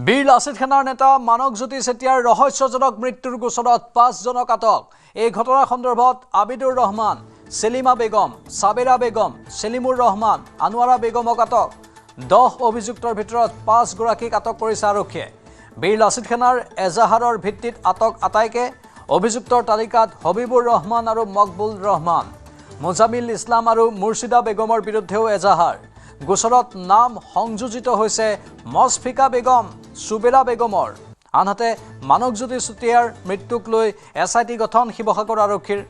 বীৰ লাচিত সেনাৰ নেতা মানৱজ্যোতি চেতিয়াৰ ৰহস্যজনক মৃত্যুৰ গোচৰত 5 জনক আটক। এই ঘটনাৰ সন্দৰ্ভত আবিদুৰ ৰহমান, সেলিমা বেগম, সাবেৰা বেগম, সেলিমুৰ ৰহমান, আনোৱাৰা বেগমক আটক। 10 অভিযুক্তৰ ভিতৰত 5 গৰাকীক আটক কৰিছে আৰক্ষীয়ে। বীৰ লাচিত সেনাৰ এজাহাৰৰ ভিত্তিত আটক আটাইকে। অভিযুক্তৰ তালিকাত হবিবুৰ ৰহমান আৰু মকবুল ৰহমান, মুজামিল ইছলাম আৰু মুৰ্ছিদা বেগমৰ বিৰুদ্ধেও এজাহাৰ। গোচৰত নাম সংযোজিত হৈছে মছফিকা বেগম, সুবেৰা বেগমৰ। আনহাতে মানৱজ্যোতি চেতিয়াৰ মৃত্যুক লৈ SIT গঠন শিৱসাগৰ আৰক্ষীৰ।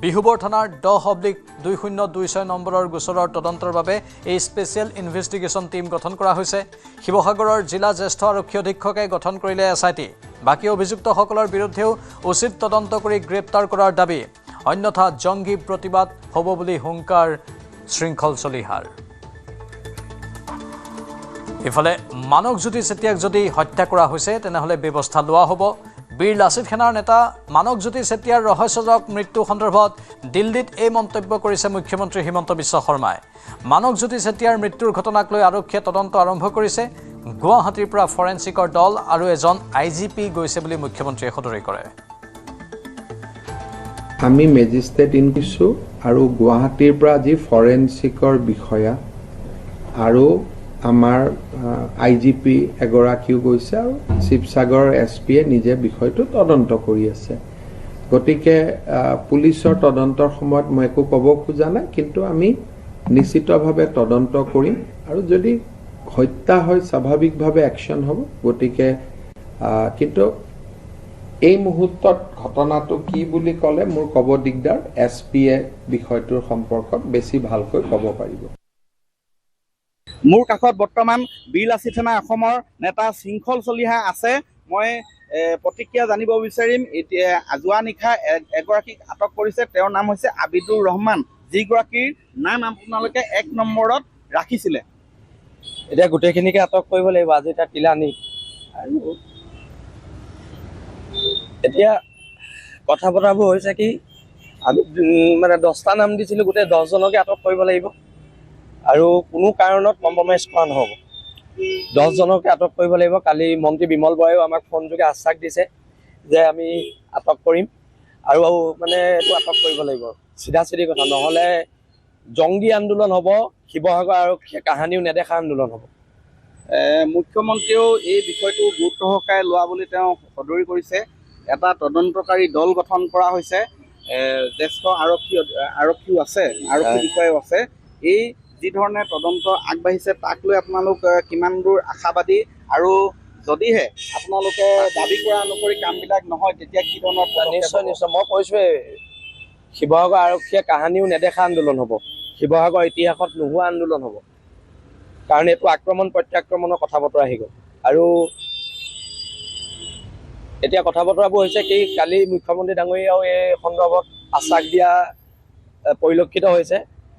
বিহুবৰ থানাৰ 10/2026 নম্বৰৰ গোচৰৰ তদন্তৰ বাবে এই স্পেচিয়েল ইনভেষ্টিগেশ্যন টীম গঠন কৰা হৈছে। শিৱসাগৰৰ জিলা জ্যেষ্ঠ আৰক্ষী অধীক্ষকে গঠন কৰিলে SIT। বাকী অভিযুক্তসকলৰ বিৰুদ্ধেও উচিত তদন্ত কৰি গ্ৰেপ্তাৰ কৰাৰ দাবী। অন্যথা জংগী প্ৰতিবাদ হ'ব বুলি হুংকাৰ শৃংখল চলিহাৰ। ইফালে মানৱজ্যোতি চেতিয়াক যদি হত্যা কৰা হৈছে তেনেহ'লে ব্যৱস্থা লোৱা হ'ব। বীৰ লাচিত সেনাৰ নেতা মানৱজ্যোতি চেতিয়াৰ ৰহস্যজনক মৃত্যু সন্দৰ্ভত দিল্লীত এই মন্তব্য কৰিছে মুখ্যমন্ত্ৰী হিমন্ত বিশ্ব শৰ্মাই। মানৱজ্যোতি চেতিয়াৰ মৃত্যুৰ ঘটনাক লৈ আৰক্ষীয়ে তদন্ত আৰম্ভ কৰিছে। গুৱাহাটীৰ পৰা ফৰেনচিকৰ দল আৰু এজন IGP গৈছে বুলি মুখ্যমন্ত্ৰীয়ে সদৰি কৰে। আমি মেজিষ্ট্ৰেট ইনকিছো আৰু গুৱাহাটীৰ পৰা যি ফৰেনচিকৰ বিষয়া আৰু আমাৰ IGP এগৰাকীও গৈছে আৰু শিৱসাগৰ SPয়ে নিজে বিষয়টো তদন্ত কৰি আছে। গতিকে পুলিচৰ তদন্তৰ সময়ত মই একো ক'ব খোজা নাই, কিন্তু আমি নিশ্চিতভাৱে তদন্ত কৰিম আৰু যদি হত্যা হয় স্বাভাৱিকভাৱে একশ্যন হ'ব। গতিকে কিন্তু এই মুহূৰ্তত ঘটনাটো কি বুলি ক'লে মোৰ ক'ব দিগদাৰ। SPয়ে বিষয়টোৰ সম্পৰ্কত বেছি ভালকৈ ক'ব পাৰিব। মোৰ কাষত বৰ্তমান বীৰ লাচিত সেনা অসমৰ নেতা শৃংখল চলিহা আছে। মই প্ৰতিক্ৰিয়া জানিব বিচাৰিম। এতিয়া যোৱা নিশা এগৰাকীক আটক কৰিছে, তেওঁৰ নাম হৈছে আবিদুৰ ৰহমান, যিগৰাকীৰ নাম আপোনালোকে 1 নম্বৰত ৰাখিছিলে। এতিয়া গোটেইখিনিকে আটক কৰিব লাগিব। আজি এতিয়া তিলানী আৰু এতিয়া কথা বতৰাবোৰ হৈছে কি, আমি মানে 10টা নাম দিছিলোঁ, গোটেই 10 জনকে আটক কৰিব লাগিব আৰু কোনো কাৰণত কম্প্ৰমাইজ কৰা নহ'ব। 10 জনকে আটক কৰিব লাগিব। কালি মন্ত্ৰী বিমল বৰাইও আমাক ফোনযোগে আশ্বাস দিছে যে আমি আটক কৰিম আৰু মানে এইটো আটক কৰিব লাগিব। চিধা কথা, নহ'লে জংগী আন্দোলন হ'ব, শিৱসাগৰ আৰক্ষীয়ে কাহানিও নেদেখা আন্দোলন হ'ব। মুখ্যমন্ত্ৰীয়েও এই বিষয়টো গুৰুত্ব সহকাৰে লোৱা বুলি তেওঁ সদৰি কৰিছে। এটা তদন্তকাৰী দল গঠন কৰা হৈছে। জ্যেষ্ঠ আৰক্ষীও আছে, আৰক্ষী বিষয়াও আছে। এই যি ধৰণে তদন্ত আগবাঢ়িছে তাক লৈ আপোনালোক কিমান দূৰ আশাবাদী, আৰু যদিহে আপোনালোকে দাবী কৰা অনুসৰি কামবিলাক নহয় তেতিয়া কি ধৰণৰ? নিশ্চয় মই কৈছোঁৱেই, শিৱসাগৰ আৰক্ষীয়ে কাহানিও নেদেখা আন্দোলন হ'ব, শিৱসাগৰ ইতিহাসত নোহোৱা আন্দোলন হ'ব। কাৰণ এইটো আক্ৰমণ প্ৰত্যাক্ৰমণৰ কথা বতৰা আহি গ'ল। আৰু এতিয়া কথা বতৰাবোৰ হৈছে কি, কালি মুখ্যমন্ত্ৰী ডাঙৰীয়াও এই সন্দৰ্ভত আশ্বাস দিয়া পৰিলক্ষিত হৈছে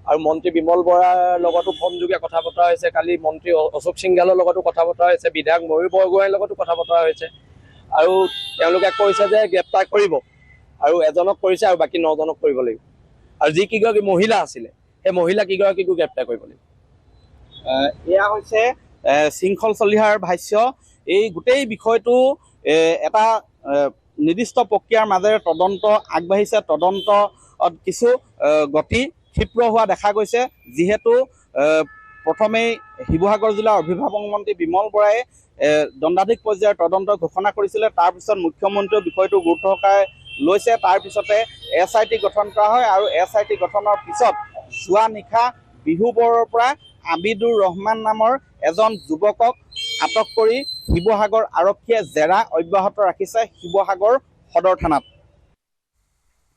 আৰু মন্ত্ৰী বিমল বৰাৰ লগতো ফোনযোগে কথা বতৰা হৈছে। কালি মন্ত্ৰী অশোক সিংঘালৰ লগতো কথা বতৰা হৈছে, বিধায়ক ময়ূৰ বৰগোহাঁইৰ লগতো কথা বতৰা হৈছে আৰু তেওঁলোকে কৈছে যে গ্ৰেপ্তাৰ কৰিব আৰু এজনক কৰিছে আৰু বাকী 9 জনক কৰিব লাগিব। আৰু যি কেইগৰাকী মহিলা আছিলে সেই মহিলা কেইগৰাকীকো গ্ৰেপ্তাৰ কৰিব লাগিব। এয়া হৈছে শৃংখল চলিহাৰ ভাষ্য। এই গোটেই বিষয়টো এটা নিৰ্দিষ্ট প্ৰক্ৰিয়াৰ মাজেৰে তদন্ত আগবাঢ়িছে। তদন্তত কিছু গতি ক্ষিপ্ৰ হোৱা দেখা গৈছে, যিহেতু প্ৰথমেই শিৱসাগৰ জিলাৰ অভিভাৱক মন্ত্ৰী বিমল বৰাই দণ্ডাধীশ পৰ্যায়ৰ তদন্ত ঘোষণা কৰিছিলে। তাৰপিছত মুখ্যমন্ত্ৰীয়ে বিষয়টো গুৰুত্ব সহকাৰে লৈছে। তাৰপিছতে SIT গঠন কৰা হয় আৰু SIT গঠনৰ পিছত যোৱা নিশা বিহুবৰৰ পৰা আবিদুৰ ৰহমান নামৰ এজন যুৱকক আটক কৰি শিৱসাগৰ আৰক্ষীয়ে জেৰা অব্যাহত ৰাখিছে শিৱসাগৰ সদৰ থানাত।